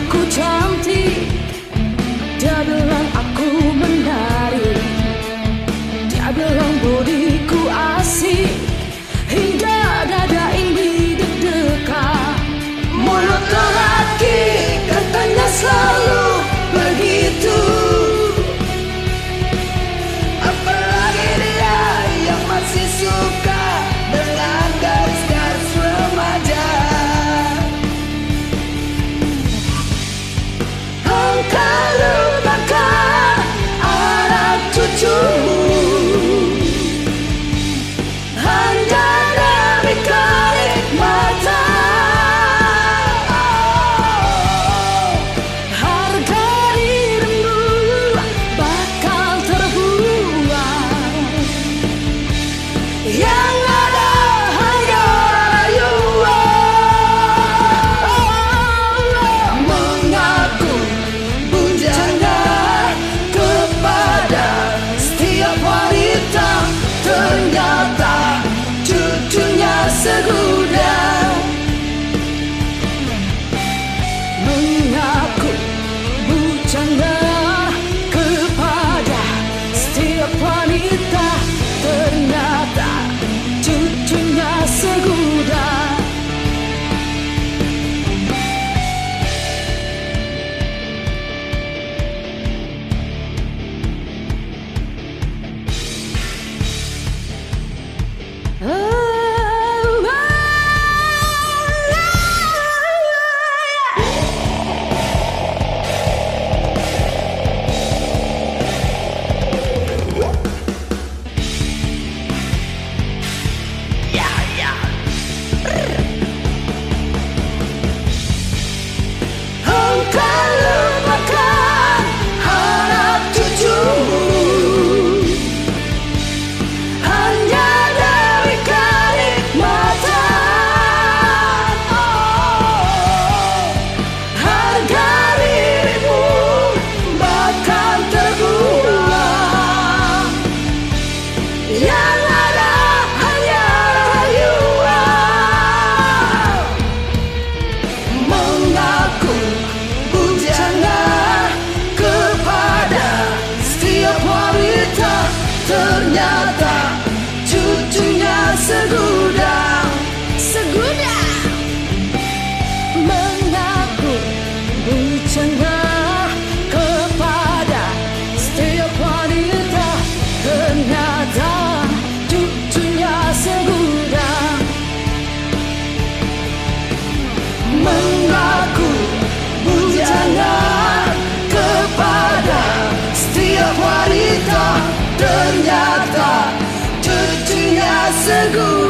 aku cantik, dia bilang aku menarik, dia bilang bodiku asik, hingga dada ini deg-degan. Mulut lelaki katanya selalu begitu, apalagi dia yang masih suka dengan garis-garis remaja. Engkau lupakan anak cucumu hanya demi kelip mata. Harga dirimu bakal terbuang, yang ada hanya rayuan. Mengaku bujangnya kepada setiap wanita, ternyata cucunya segudang. Mengaku bujangnya kepada setiap wanita, ternyata cucunya segudang. Engkau lupakan anak cucumu hanya dari kelip mata. Harga dirimu bakal terbuang, yang ada hanya rayuan. Mengaku bujangnya kepada setiap wanita, ternyata cucunya segudang. Mengaku bujangnya kepada setiap wanita, ternyata cucunya segudang. Mengaku bujangnya kepada setiap wanita, ternyata cucunya segudang.